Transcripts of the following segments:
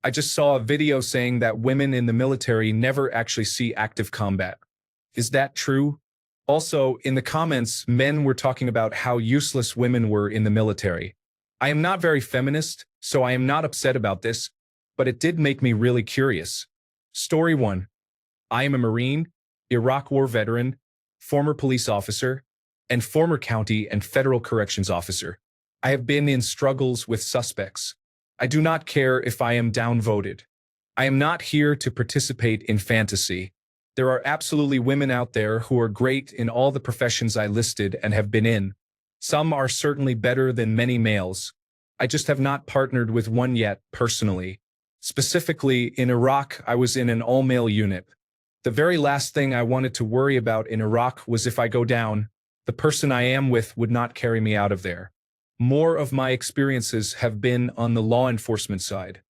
I just saw a video saying that women in the military never actually see active combat. Is that true? Also, in the comments, men were talking about how useless women were in the military. I am not very feminist, so I am not upset about this, but it did make me really curious. Story 1. I am a Marine, Iraq War veteran, former police officer, and former county and federal corrections officer. I have been in struggles with suspects. I do not care if I am downvoted. I am not here to participate in fantasy. There are absolutely women out there who are great in all the professions I listed and have been in. Some are certainly better than many males. I just have not partnered with one yet, personally. Specifically, in Iraq, I was in an all-male unit. The very last thing I wanted to worry about in Iraq was if I go down, the person I am with would not carry me out of there. More of my experiences have been on the law enforcement side.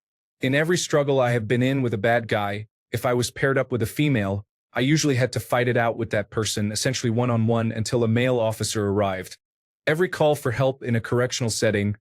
In every struggle I have been in with a bad guy, if I was paired up with a female, I usually had to fight it out with that person, essentially one-on-one, until a male officer arrived. Every call for help in a correctional setting,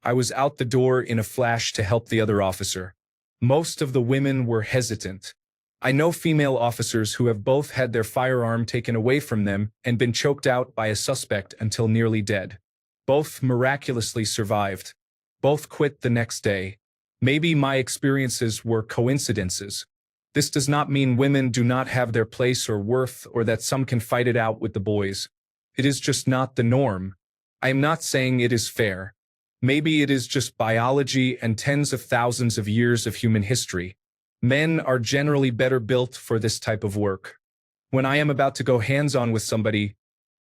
I was out the door in a flash to help the other officer. Most of the women were hesitant. I know female officers who have both had their firearm taken away from them and been choked out by a suspect until nearly dead. Both miraculously survived. Both quit the next day. Maybe my experiences were coincidences. This does not mean women do not have their place or worth, or that some can fight it out with the boys. It is just not the norm. I am not saying it is fair. Maybe it is just biology and tens of thousands of years of human history. Men are generally better built for this type of work. When I am about to go hands-on with somebody,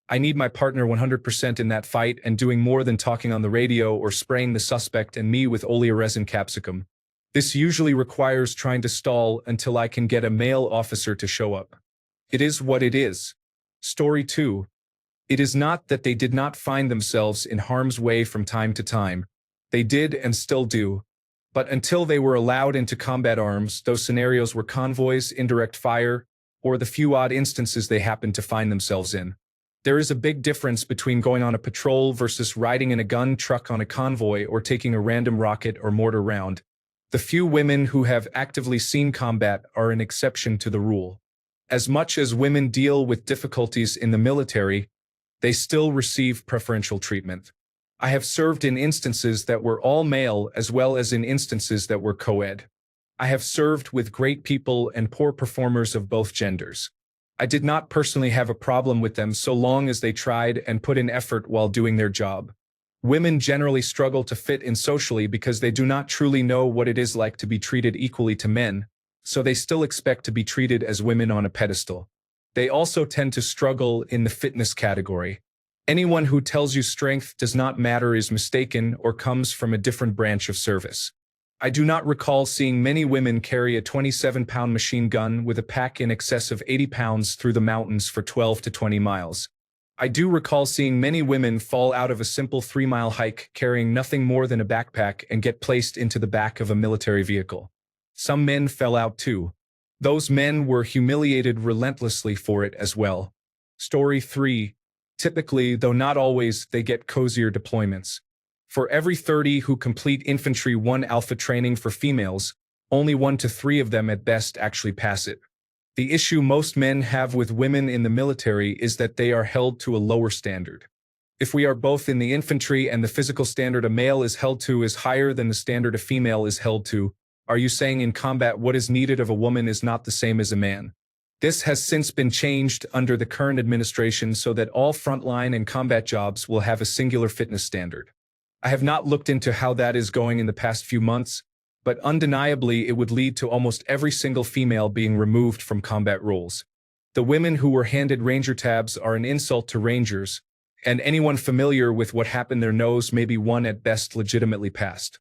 I need my partner 100% in that fight and doing more than talking on the radio or spraying the suspect and me with oleoresin capsicum. This usually requires trying to stall until I can get a male officer to show up. It is what it is. Story 2. It is not that they did not find themselves in harm's way from time to time. They did and still do. But until they were allowed into combat arms, those scenarios were convoys, indirect fire, or the few odd instances they happened to find themselves in. There is a big difference between going on a patrol versus riding in a gun truck on a convoy or taking a random rocket or mortar round. The few women who have actively seen combat are an exception to the rule. As much as women deal with difficulties in the military, they still receive preferential treatment. I have served in instances that were all male as well as in instances that were co-ed. I have served with great people and poor performers of both genders. I did not personally have a problem with them so long as they tried and put in effort while doing their job. Women generally struggle to fit in socially because they do not truly know what it is like to be treated equally to men, so they still expect to be treated as women on a pedestal. They also tend to struggle in the fitness category. Anyone who tells you strength does not matter is mistaken or comes from a different branch of service. I do not recall seeing many women carry a 27-pound machine gun with a pack in excess of 80 pounds through the mountains for 12 to 20 miles. I do recall seeing many women fall out of a simple 3-mile hike carrying nothing more than a backpack and get placed into the back of a military vehicle. Some men fell out too. Those men were humiliated relentlessly for it as well. Story 3. Typically, though not always, they get cozier deployments. For every 30 who complete Infantry 1 Alpha training for females, only 1 to 3 of them at best actually pass it. The issue most men have with women in the military is that they are held to a lower standard. If we are both in the infantry and the physical standard a male is held to is higher than the standard a female is held to, are you saying in combat what is needed of a woman is not the same as a man? This has since been changed under the current administration so that all frontline and combat jobs will have a singular fitness standard. I have not looked into how that is going in the past few months, but undeniably it would lead to almost every single female being removed from combat roles. The women who were handed ranger tabs are an insult to rangers, and anyone familiar with what happened there knows maybe one at best legitimately passed.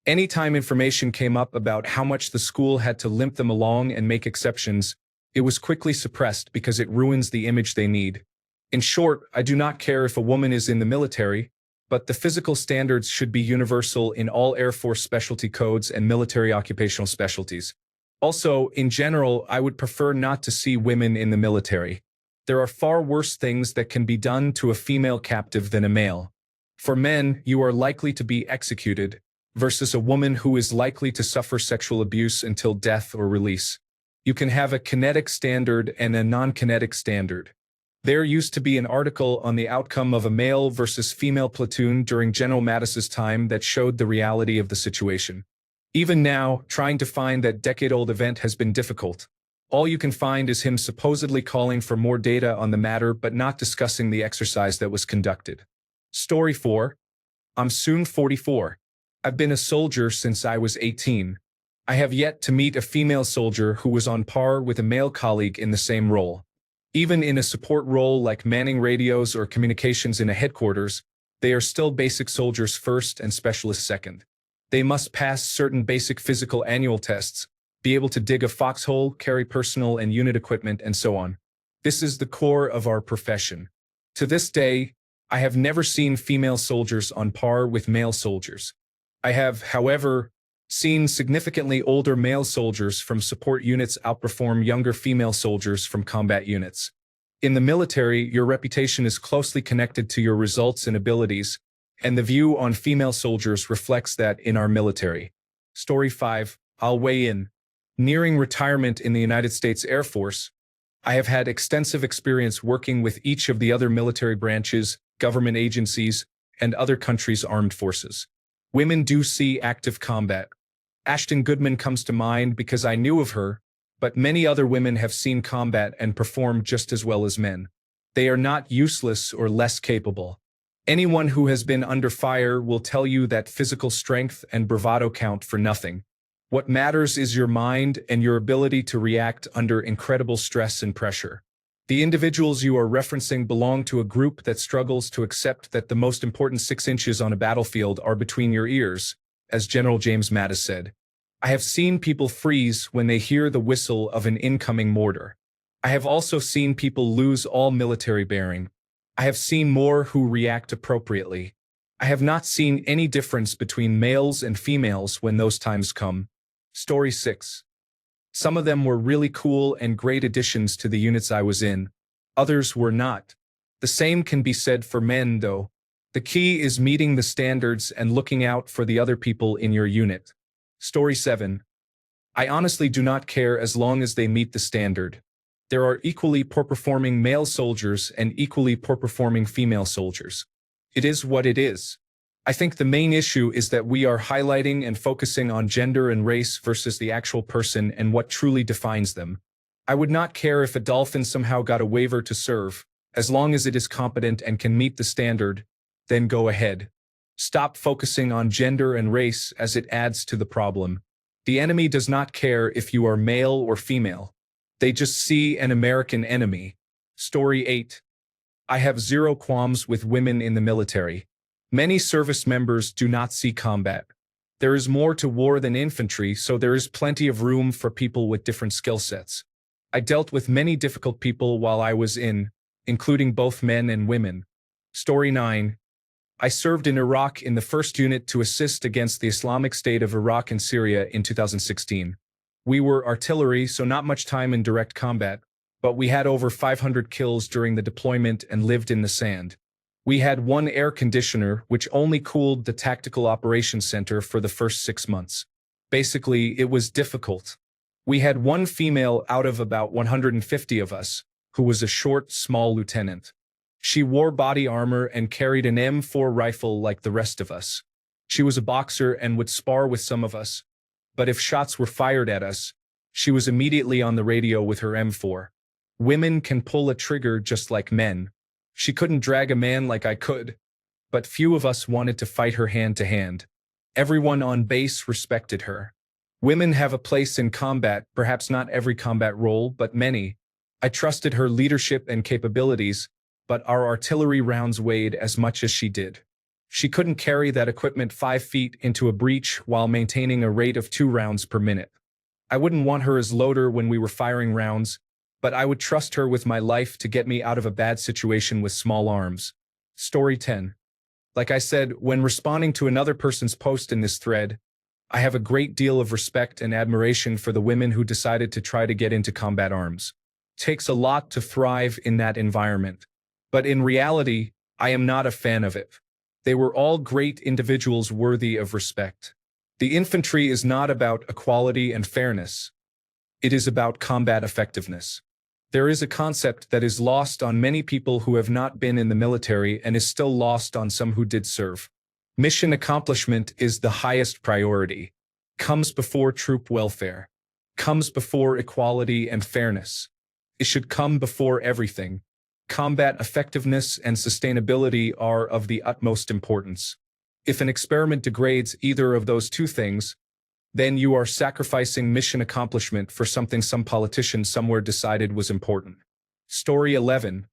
Anytime information came up about how much the school had to limp them along and make exceptions, it was quickly suppressed because it ruins the image they need. In short, I do not care if a woman is in the military, but the physical standards should be universal in all Air Force specialty codes and military occupational specialties. Also, in general, I would prefer not to see women in the military. There are far worse things that can be done to a female captive than a male. For men, you are likely to be executed, versus a woman who is likely to suffer sexual abuse until death or release. You can have a kinetic standard and a non-kinetic standard. There used to be an article on the outcome of a male versus female platoon during General Mattis's time that showed the reality of the situation. Even now, trying to find that decade-old event has been difficult. All you can find is him supposedly calling for more data on the matter but not discussing the exercise that was conducted. Story 4. I'm soon 44. I've been a soldier since I was 18. I have yet to meet a female soldier who was on par with a male colleague in the same role. Even in a support role like manning radios or communications in a headquarters, they are still basic soldiers first and specialists second. They must pass certain basic physical annual tests, be able to dig a foxhole, carry personal and unit equipment, and so on. This is the core of our profession. To this day, I have never seen female soldiers on par with male soldiers. I have, however, seen significantly older male soldiers from support units outperform younger female soldiers from combat units. In the military, your reputation is closely connected to your results and abilities, and the view on female soldiers reflects that in our military. Story 5. I'll weigh in. Nearing retirement in the United States Air Force, I have had extensive experience working with each of the other military branches, government agencies, and other countries' armed forces. Women do see active combat. Ashton Goodman comes to mind because I knew of her, but many other women have seen combat and perform just as well as men. They are not useless or less capable. Anyone who has been under fire will tell you that physical strength and bravado count for nothing. What matters is your mind and your ability to react under incredible stress and pressure. The individuals you are referencing belong to a group that struggles to accept that the most important 6 inches on a battlefield are between your ears, as General James Mattis said. I have seen people freeze when they hear the whistle of an incoming mortar. I have also seen people lose all military bearing. I have seen more who react appropriately. I have not seen any difference between males and females when those times come. Story 6. Some of them were really cool and great additions to the units I was in. Others were not. The same can be said for men, though. The key is meeting the standards and looking out for the other people in your unit. Story 7. I honestly do not care as long as they meet the standard. There are equally poor-performing male soldiers and equally poor-performing female soldiers. It is what it is. I think the main issue is that we are highlighting and focusing on gender and race versus the actual person and what truly defines them. I would not care if a dolphin somehow got a waiver to serve, as long as it is competent and can meet the standard, then go ahead. Stop focusing on gender and race as it adds to the problem. The enemy does not care if you are male or female. They just see an American enemy. Story 8. I have zero qualms with women in the military. Many service members do not see combat. There is more to war than infantry, so there is plenty of room for people with different skill sets. I dealt with many difficult people while I was including both men and women. Story 9. I served in Iraq in the 1st Unit to assist against the Islamic State of Iraq and Syria in 2016. We were artillery, so not much time in direct combat, but we had over 500 kills during the deployment and lived in the sand. We had one air conditioner, which only cooled the Tactical Operations Center for the first 6 months. Basically, it was difficult. We had one female out of about 150 of us, who was a short, small lieutenant. She wore body armor and carried an M4 rifle like the rest of us. She was a boxer and would spar with some of us, but if shots were fired at us, she was immediately on the radio with her M4. Women can pull a trigger just like men. She couldn't drag a man like I could, but few of us wanted to fight her hand to hand. Everyone on base respected her. Women have a place in combat, perhaps not every combat role, but many. I trusted her leadership and capabilities, but our artillery rounds weighed as much as she did. She couldn't carry that equipment 5 feet into a breach while maintaining a rate of 2 rounds per minute. I wouldn't want her as loader when we were firing rounds, but I would trust her with my life to get me out of a bad situation with small arms. Story 10. Like I said, when responding to another person's post in this thread, I have a great deal of respect and admiration for the women who decided to try to get into combat arms. It takes a lot to thrive in that environment. But in reality, I am not a fan of it. They were all great individuals worthy of respect. The infantry is not about equality and fairness. It is about combat effectiveness. There is a concept that is lost on many people who have not been in the military and is still lost on some who did serve. Mission accomplishment is the highest priority. Comes before troop welfare. Comes before equality and fairness. It should come before everything. Combat effectiveness and sustainability are of the utmost importance. If an experiment degrades either of those two things, then you are sacrificing mission accomplishment for something some politician somewhere decided was important. Story 11.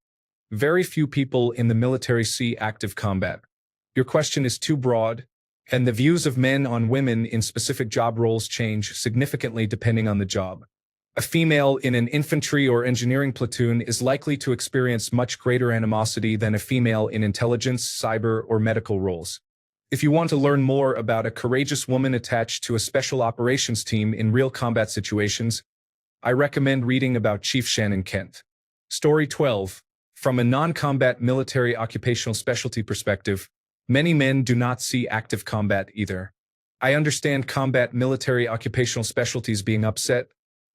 Very few people in the military see active combat. Your question is too broad, and the views of men on women in specific job roles change significantly depending on the job. A female in an infantry or engineering platoon is likely to experience much greater animosity than a female in intelligence, cyber, or medical roles. If you want to learn more about a courageous woman attached to a special operations team in real combat situations, I recommend reading about Chief Shannon Kent. Story 12. From a non-combat military occupational specialty perspective, many men do not see active combat either. I understand combat military occupational specialties being upset,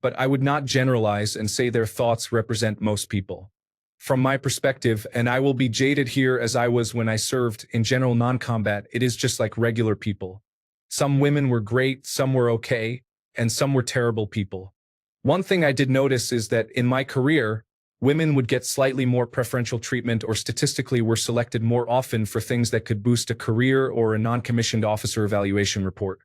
but I would not generalize and say their thoughts represent most people. From my perspective, and I will be jaded here as I was when I served in general non-combat, it is just like regular people. Some women were great, some were okay, and some were terrible people. One thing I did notice is that in my career, women would get slightly more preferential treatment or statistically were selected more often for things that could boost a career or a non-commissioned officer evaluation report.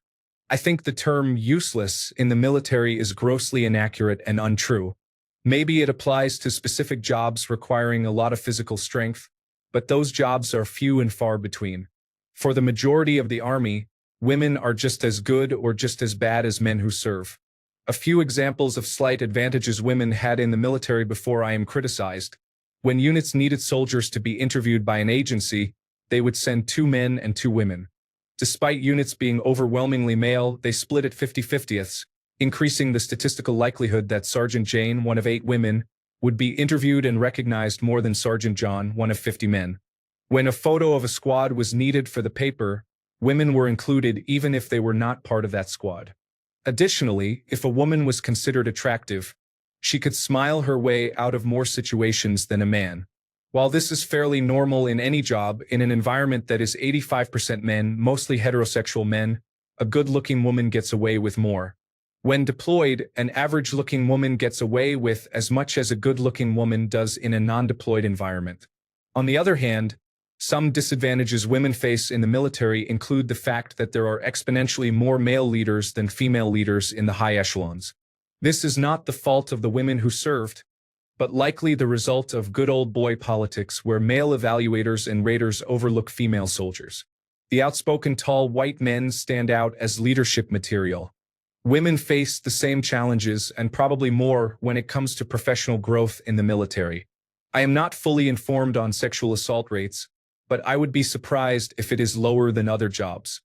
I think the term useless in the military is grossly inaccurate and untrue. Maybe it applies to specific jobs requiring a lot of physical strength, but those jobs are few and far between. For the majority of the Army, women are just as good or just as bad as men who serve. A few examples of slight advantages women had in the military before I am criticized. When units needed soldiers to be interviewed by an agency, they would send 2 men and 2 women. Despite units being overwhelmingly male, they split at 50-50ths, increasing the statistical likelihood that Sergeant Jane, one of 8 women, would be interviewed and recognized more than Sergeant John, one of 50 men. When a photo of a squad was needed for the paper, women were included even if they were not part of that squad. Additionally, if a woman was considered attractive, she could smile her way out of more situations than a man. While this is fairly normal in any job, in an environment that is 85% men, mostly heterosexual men, a good-looking woman gets away with more. When deployed, an average-looking woman gets away with as much as a good-looking woman does in a non-deployed environment. On the other hand, some disadvantages women face in the military include the fact that there are exponentially more male leaders than female leaders in the high echelons. This is not the fault of the women who served, but likely the result of good old boy politics where male evaluators and raters overlook female soldiers. The outspoken tall white men stand out as leadership material. Women face the same challenges and probably more when it comes to professional growth in the military. I am not fully informed on sexual assault rates, but I would be surprised if it is lower than other jobs.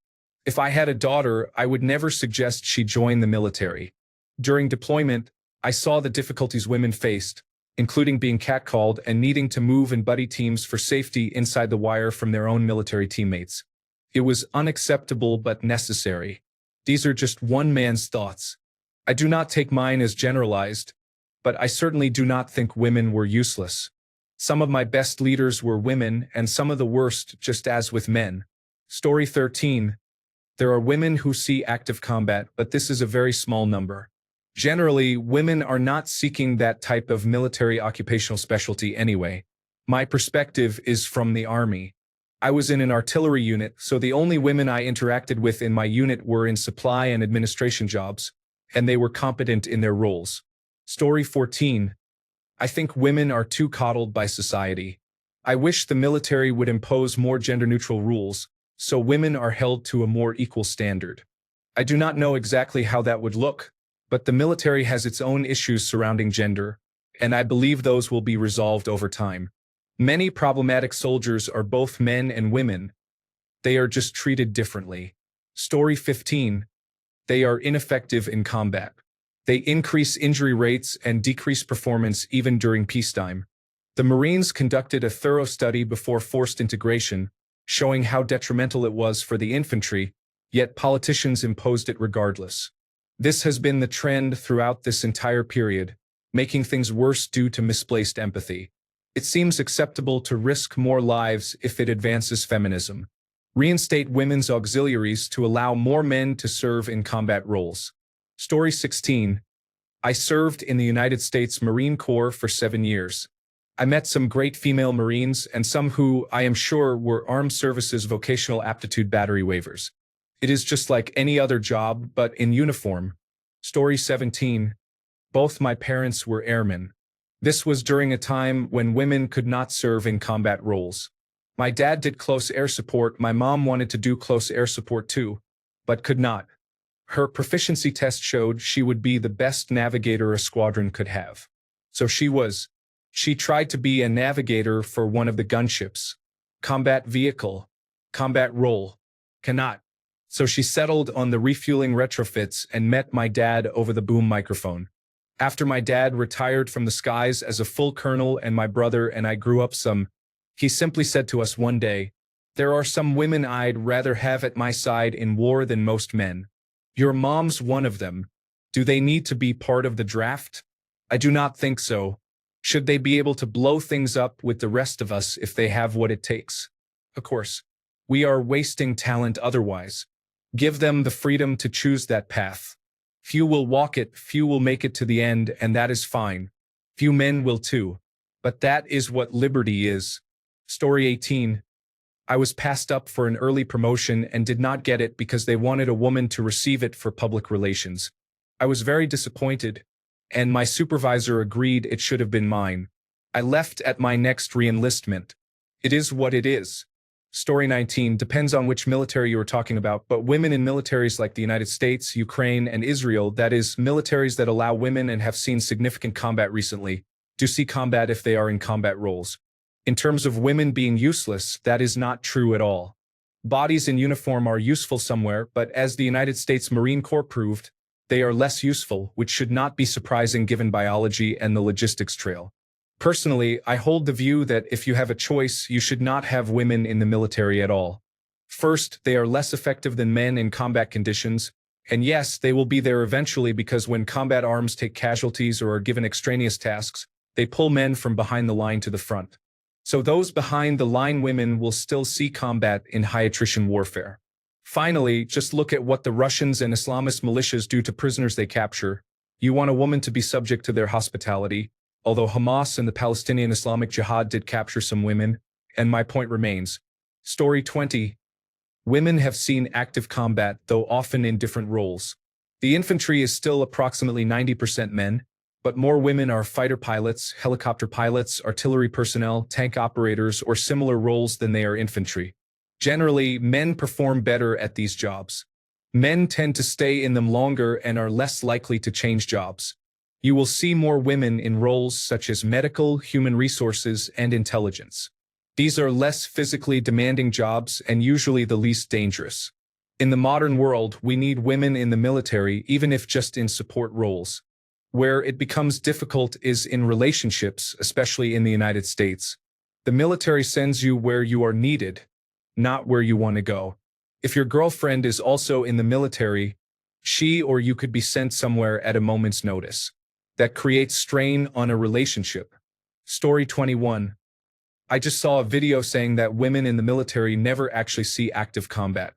If I had a daughter, I would never suggest she join the military. During deployment, I saw the difficulties women faced, including being catcalled and needing to move in buddy teams for safety inside the wire from their own military teammates. It was unacceptable but necessary. These are just one man's thoughts. I do not take mine as generalized, but I certainly do not think women were useless. Some of my best leaders were women and some of the worst, just as with men. Story 13. There are women who see active combat, but this is a very small number. Generally, women are not seeking that type of military occupational specialty anyway. My perspective is from the Army. I was in an artillery unit, so the only women I interacted with in my unit were in supply and administration jobs, and they were competent in their roles. Story 14. I think women are too coddled by society. I wish the military would impose more gender-neutral rules, so women are held to a more equal standard. I do not know exactly how that would look, but the military has its own issues surrounding gender, and I believe those will be resolved over time. Many problematic soldiers are both men and women. They are just treated differently. Story 15. They are ineffective in combat. They increase injury rates and decrease performance even during peacetime. The Marines conducted a thorough study before forced integration, showing how detrimental it was for the infantry, yet politicians imposed it regardless. This has been the trend throughout this entire period, making things worse due to misplaced empathy. It seems acceptable to risk more lives if it advances feminism. Reinstate women's auxiliaries to allow more men to serve in combat roles. Story 16. I served in the United States Marine Corps for 7 years. I met some great female Marines and some who, I am sure, were Armed Services Vocational Aptitude Battery waivers. It is just like any other job, but in uniform. Story 17. Both my parents were airmen. This was during a time when women could not serve in combat roles. My dad did close air support, my mom wanted to do close air support too, but could not. Her proficiency test showed she would be the best navigator a squadron could have. So she was. She tried to be a navigator for one of the gunships. Combat vehicle. Combat role. Cannot. So she settled on the refueling retrofits and met my dad over the boom microphone. After my dad retired from the skies as a full colonel and my brother and I grew up some, he simply said to us one day, "There are some women I'd rather have at my side in war than most men. Your mom's one of them. Do they need to be part of the draft? I do not think so. Should they be able to blow things up with the rest of us if they have what it takes? Of course, we are wasting talent otherwise. Give them the freedom to choose that path. Few will walk it, few will make it to the end, and that is fine. Few men will too. But that is what liberty is." Story 18. I was passed up for an early promotion and did not get it because they wanted a woman to receive it for public relations. I was very disappointed, and my supervisor agreed it should have been mine. I left at my next re-enlistment. It is what it is. Story 19 depends on which military you are talking about, but women in militaries like the United States, Ukraine, and Israel, that is, militaries that allow women and have seen significant combat recently, do see combat if they are in combat roles. In terms of women being useless, that is not true at all. Bodies in uniform are useful somewhere, but as the United States Marine Corps proved, they are less useful, which should not be surprising given biology and the logistics trail. Personally, I hold the view that if you have a choice, you should not have women in the military at all. First, they are less effective than men in combat conditions, and yes, they will be there eventually because when combat arms take casualties or are given extraneous tasks, they pull men from behind the line to the front. So those behind the line women will still see combat in high attrition warfare. Finally, just look at what the Russians and Islamist militias do to prisoners they capture. You want a woman to be subject to their hospitality, although Hamas and the Palestinian Islamic Jihad did capture some women, and my point remains. Story 20. Women have seen active combat, though often in different roles. The infantry is still approximately 90% men, but more women are fighter pilots, helicopter pilots, artillery personnel, tank operators, or similar roles than they are infantry. Generally, men perform better at these jobs. Men tend to stay in them longer and are less likely to change jobs. You will see more women in roles such as medical, human resources, and intelligence. These are less physically demanding jobs and usually the least dangerous. In the modern world, we need women in the military, even if just in support roles. Where it becomes difficult is in relationships, especially in the United States. The military sends you where you are needed, not where you want to go. If your girlfriend is also in the military, she or you could be sent somewhere at a moment's notice. That creates strain on a relationship. Story 21. I just saw a video saying that women in the military never actually see active combat.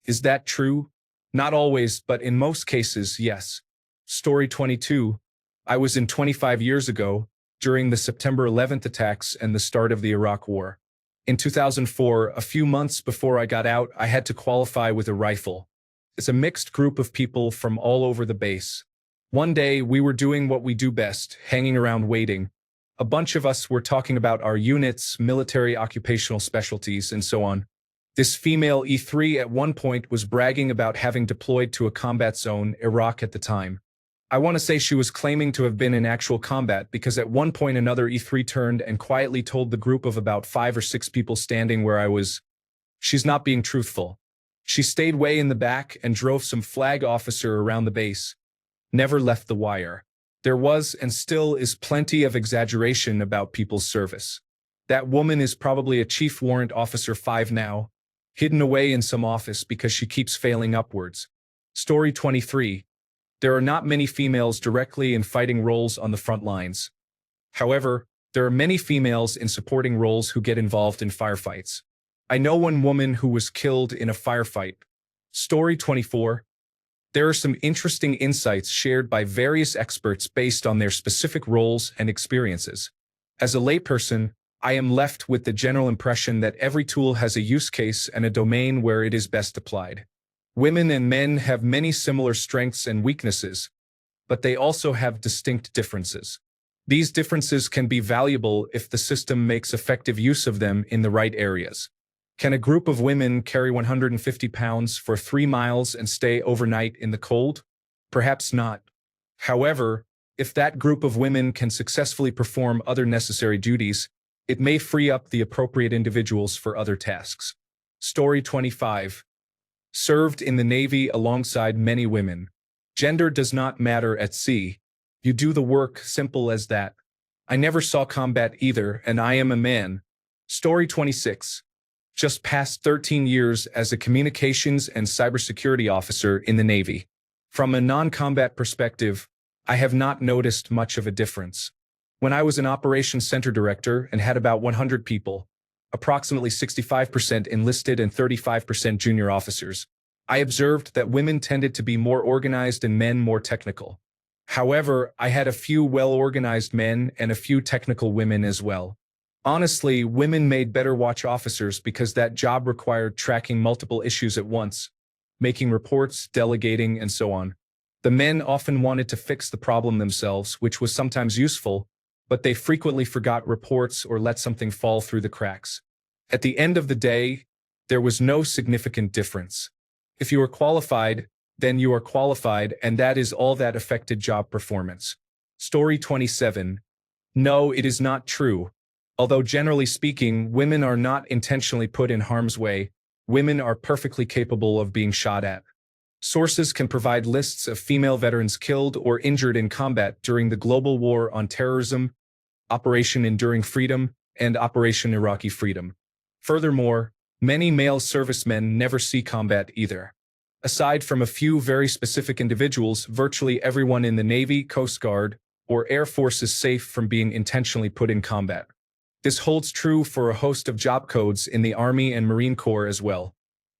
Is that true? Not always, but in most cases, yes. Story 22. I was in 25 years ago, during the September 11th attacks and the start of the Iraq War. In 2004, a few months before I got out, I had to qualify with a rifle. It's a mixed group of people from all over the base. One day, we were doing what we do best, hanging around waiting. A bunch of us were talking about our units, military occupational specialties, and so on. This female E3 at one point was bragging about having deployed to a combat zone, Iraq at the time. I want to say she was claiming to have been in actual combat because at one point another E3 turned and quietly told the group of about 5 or 6 people standing where I was, "She's not being truthful." She stayed way in the back and drove some flag officer around the base. Never left the wire. There was and still is plenty of exaggeration about people's service. That woman is probably a Chief Warrant Officer 5 now. hidden away in some office because she keeps failing upwards. Story 23. There are not many females directly in fighting roles on the front lines. However, there are many females in supporting roles who get involved in firefights. I know one woman who was killed in a firefight. Story 24. There are some interesting insights shared by various experts based on their specific roles and experiences. As a layperson, I am left with the general impression that every tool has a use case and a domain where it is best applied. Women and men have many similar strengths and weaknesses, but they also have distinct differences. These differences can be valuable if the system makes effective use of them in the right areas. Can a group of women carry 150 pounds for 3 miles and stay overnight in the cold? Perhaps not. However, if that group of women can successfully perform other necessary duties, it may free up the appropriate individuals for other tasks. Story 25. Served in the Navy alongside many women. Gender does not matter at sea. You do the work, simple as that. I never saw combat either, and I am a man. Story 26. Just past 13 years as a communications and cybersecurity officer in the Navy. From a non-combat perspective, I have not noticed much of a difference. When I was an operations center director and had about 100 people, approximately 65% enlisted and 35% junior officers, I observed that women tended to be more organized and men more technical. However, I had a few well-organized men and a few technical women as well. Honestly, women made better watch officers because that job required tracking multiple issues at once, making reports, delegating, and so on. The men often wanted to fix the problem themselves, which was sometimes useful, but they frequently forgot reports or let something fall through the cracks. At the end of the day, there was no significant difference. If you are qualified, then you are qualified, and that is all that affected job performance. Story 27. No, it is not true. Although generally speaking, women are not intentionally put in harm's way, women are perfectly capable of being shot at. Sources can provide lists of female veterans killed or injured in combat during the global war on terrorism, Operation Enduring Freedom, and Operation Iraqi Freedom. Furthermore, many male servicemen never see combat either. Aside from a few very specific individuals, virtually everyone in the Navy, Coast Guard, or Air Force is safe from being intentionally put in combat. This holds true for a host of job codes in the Army and Marine Corps as well.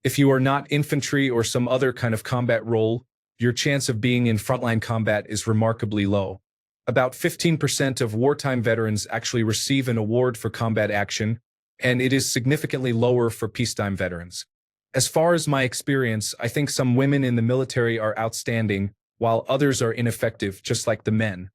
If you are not infantry or some other kind of combat role, your chance of being in frontline combat is remarkably low. About 15% of wartime veterans actually receive an award for combat action, and it is significantly lower for peacetime veterans. As far as my experience, I think some women in the military are outstanding, while others are ineffective, just like the men.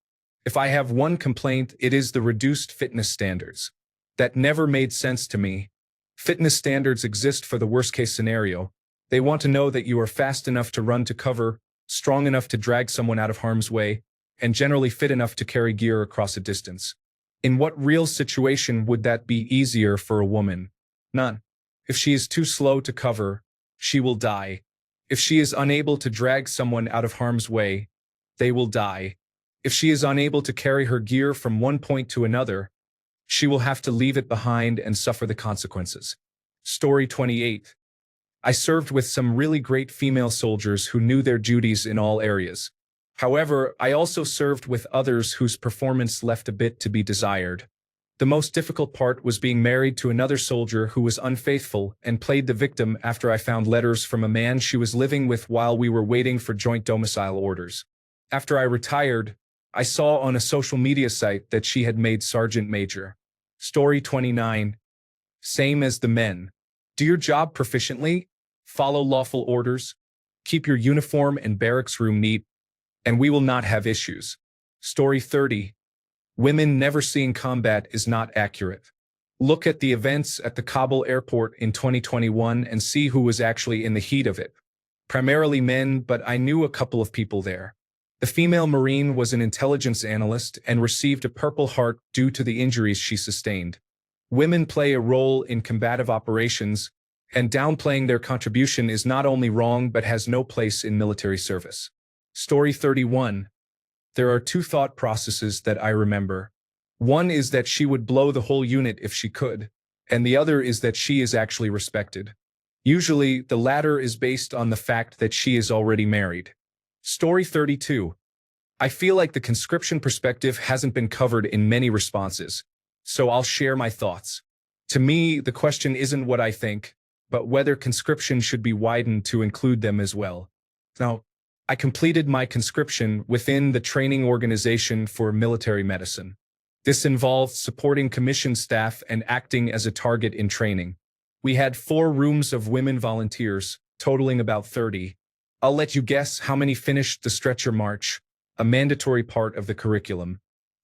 If I have one complaint, it is the reduced fitness standards. That never made sense to me. Fitness standards exist for the worst-case scenario. They want to know that you are fast enough to run to cover, strong enough to drag someone out of harm's way, and generally fit enough to carry gear across a distance. In what real situation would that be easier for a woman? None. If she is too slow to cover, she will die. If she is unable to drag someone out of harm's way, they will die. If she is unable to carry her gear from one point to another, she will have to leave it behind and suffer the consequences. Story 28. I served with some really great female soldiers who knew their duties in all areas. However, I also served with others whose performance left a bit to be desired. The most difficult part was being married to another soldier who was unfaithful and played the victim after I found letters from a man she was living with while we were waiting for joint domicile orders. After I retired, I saw on a social media site that she had made Sergeant Major. Story 29. Same as the men. Do your job proficiently, follow lawful orders, keep your uniform and barracks room neat, and we will not have issues. Story 30. Women never seeing combat is not accurate. Look at the events at the Kabul airport in 2021 and see who was actually in the heat of it. Primarily men, but I knew a couple of people there. The female Marine was an intelligence analyst and received a Purple Heart due to the injuries she sustained. Women play a role in combative operations, and downplaying their contribution is not only wrong but has no place in military service. Story 31. There are two thought processes that I remember. One is that she would blow the whole unit if she could, and the other is that she is actually respected. Usually, the latter is based on the fact that she is already married. Story 32. I feel like the conscription perspective hasn't been covered in many responses, so I'll share my thoughts. To me, the question isn't what I think, but whether conscription should be widened to include them as well. Now, I completed my conscription within the training organization for military medicine. This involved supporting commissioned staff and acting as a target in training. We had 4 rooms of women volunteers, totaling about 30. I'll let you guess how many finished the stretcher march, a mandatory part of the curriculum.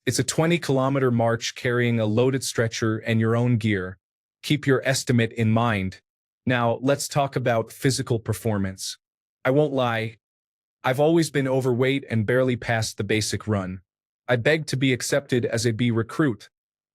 It's a 20-kilometer march carrying a loaded stretcher and your own gear. Keep your estimate in mind. Now, let's talk about physical performance. I won't lie, I've always been overweight and barely passed the basic run. I begged to be accepted as a B recruit,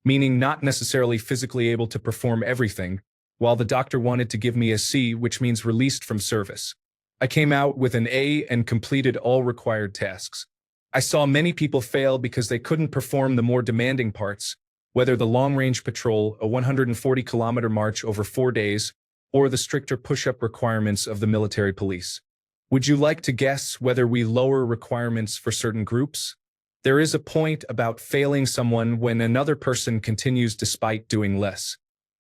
meaning not necessarily physically able to perform everything, while the doctor wanted to give me a C, which means released from service. I came out with an A and completed all required tasks. I saw many people fail because they couldn't perform the more demanding parts, whether the long-range patrol, a 140-kilometer march over 4 days, or the stricter push-up requirements of the military police. Would you like to guess whether we lower requirements for certain groups? There is a point about failing someone when another person continues despite doing less.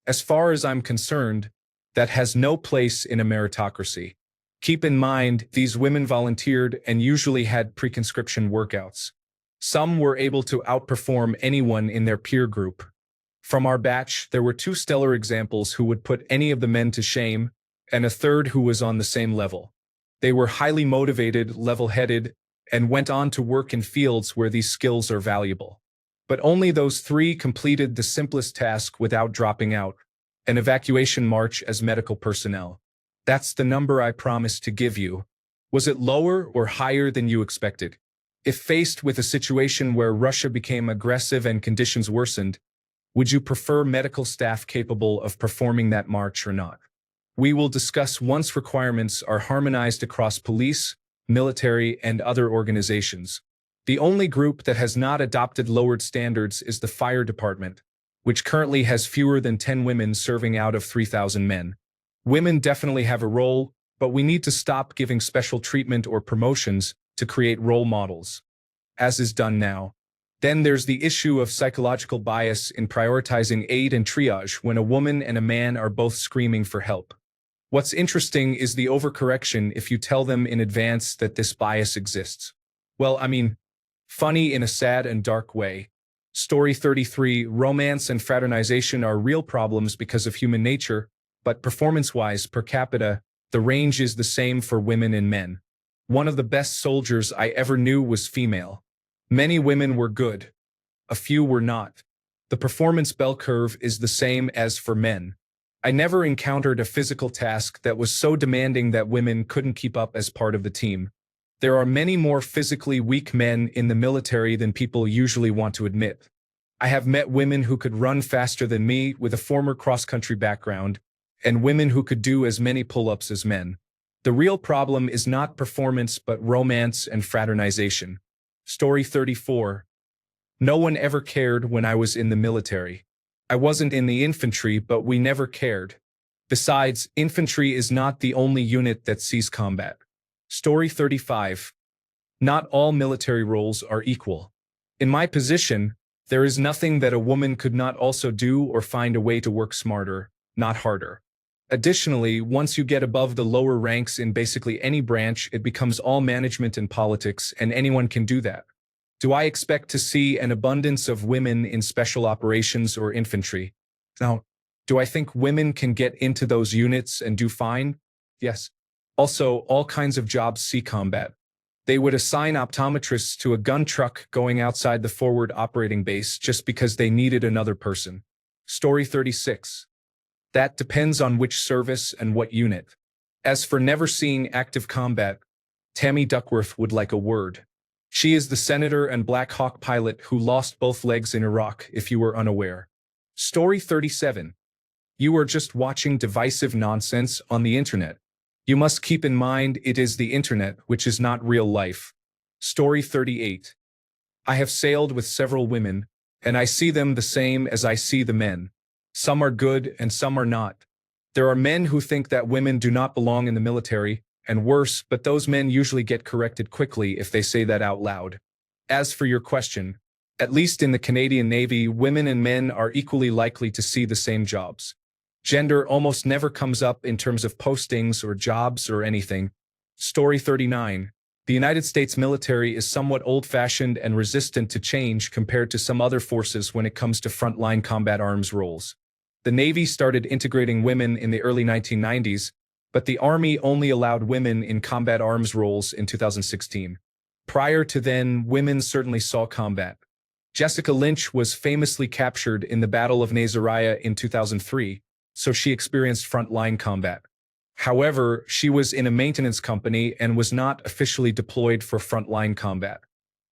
As far as I'm concerned, that has no place in a meritocracy. Keep in mind, these women volunteered and usually had pre-conscription workouts. Some were able to outperform anyone in their peer group. From our batch, there were 2 stellar examples who would put any of the men to shame, and a third who was on the same level. They were highly motivated, level-headed, and went on to work in fields where these skills are valuable. But only those 3 completed the simplest task without dropping out, an evacuation march as medical personnel. That's the number I promised to give you. Was it lower or higher than you expected? If faced with a situation where Russia became aggressive and conditions worsened, would you prefer medical staff capable of performing that march or not? We will discuss once requirements are harmonized across police, military, and other organizations. The only group that has not adopted lowered standards is the fire department, which currently has fewer than 10 women serving out of 3,000 men. Women definitely have a role, but we need to stop giving special treatment or promotions to create role models, as is done now. Then there's the issue of psychological bias in prioritizing aid and triage when a woman and a man are both screaming for help. What's interesting is the overcorrection if you tell them in advance that this bias exists. Well, I mean, funny in a sad and dark way. Story 33, romance and fraternization are real problems because of human nature, but performance-wise, per capita, the range is the same for women and men. One of the best soldiers I ever knew was female. Many women were good. A few were not. The performance bell curve is the same as for men. I never encountered a physical task that was so demanding that women couldn't keep up as part of the team. There are many more physically weak men in the military than people usually want to admit. I have met women who could run faster than me with a former cross-country background, and women who could do as many pull-ups as men. The real problem is not performance but romance and fraternization. Story 34. No one ever cared when I was in the military. I wasn't in the infantry, but we never cared. Besides, infantry is not the only unit that sees combat. Story 35. Not all military roles are equal. In my position, there is nothing that a woman could not also do or find a way to work smarter, not harder. Additionally, once you get above the lower ranks in basically any branch, it becomes all management and politics, and anyone can do that. Do I expect to see an abundance of women in special operations or infantry? Now, do I think women can get into those units and do fine? Yes. Also, all kinds of jobs see combat. They would assign optometrists to a gun truck going outside the forward operating base just because they needed another person. Story 36. That depends on which service and what unit. As for never seeing active combat, Tammy Duckworth would like a word. She is the Senator and Black Hawk pilot who lost both legs in Iraq, if you were unaware. Story 37. You are just watching divisive nonsense on the internet. You must keep in mind it is the internet, which is not real life. Story 38. I have sailed with several women, and I see them the same as I see the men. Some are good and some are not. There are men who think that women do not belong in the military, and worse, but those men usually get corrected quickly if they say that out loud. As for your question, at least in the Canadian Navy, women and men are equally likely to see the same jobs. Gender almost never comes up in terms of postings or jobs or anything. Story 39. The United States military is somewhat old-fashioned and resistant to change compared to some other forces when it comes to frontline combat arms roles. The Navy started integrating women in the early 1990s, but the Army only allowed women in combat arms roles in 2016. Prior to then, women certainly saw combat. Jessica Lynch was famously captured in the Battle of Nasiriyah in 2003, so she experienced frontline combat. However, she was in a maintenance company and was not officially deployed for frontline combat.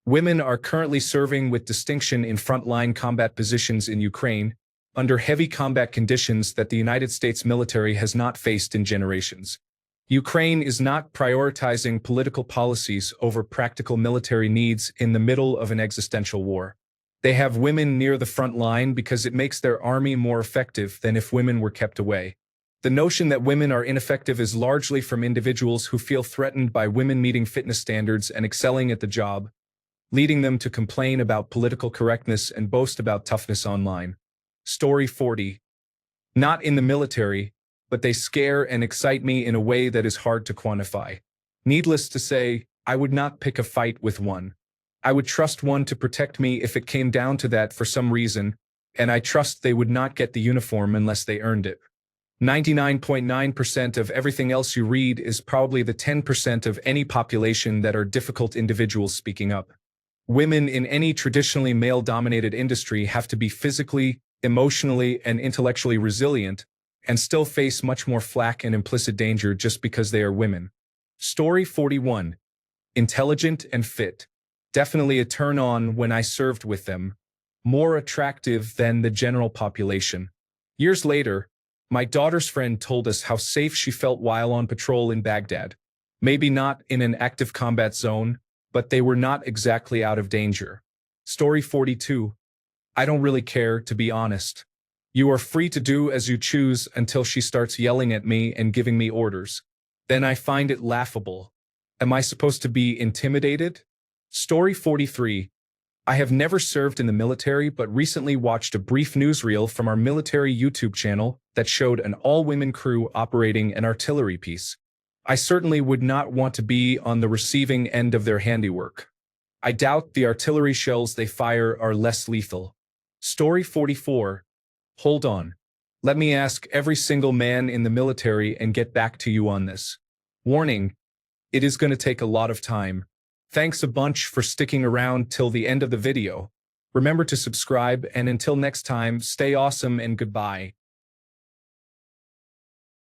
Women are currently serving with distinction in frontline combat positions in Ukraine, under heavy combat conditions that the United States military has not faced in generations. Ukraine is not prioritizing political policies over practical military needs in the middle of an existential war. They have women near the front line because it makes their army more effective than if women were kept away. The notion that women are ineffective is largely from individuals who feel threatened by women meeting fitness standards and excelling at the job, leading them to complain about political correctness and boast about toughness online. Story 40. Not in the military, but they scare and excite me in a way that is hard to quantify. Needless to say, I would not pick a fight with one. I would trust one to protect me if it came down to that for some reason, and I trust they would not get the uniform unless they earned it. 99.9% of everything else you read is probably the 10% of any population that are difficult individuals speaking up. Women in any traditionally male-dominated industry have to be physically, emotionally, and intellectually resilient, and still face much more flack and implicit danger just because they are women. Story 41. Intelligent and fit. Definitely a turn-on when I served with them. More attractive than the general population. Years later, my daughter's friend told us how safe she felt while on patrol in Baghdad. Maybe not in an active combat zone, but they were not exactly out of danger. Story 42. I don't really care, to be honest. You are free to do as you choose until she starts yelling at me and giving me orders. Then I find it laughable. Am I supposed to be intimidated? Story 43. I have never served in the military but recently watched a brief newsreel from our military YouTube channel that showed an all-women crew operating an artillery piece. I certainly would not want to be on the receiving end of their handiwork. I doubt the artillery shells they fire are less lethal. Story 44. Hold on. Let me ask every single man in the military and get back to you on this. Warning. It is going to take a lot of time. Thanks a bunch for sticking around till the end of the video. Remember to subscribe, and until next time, stay awesome and goodbye.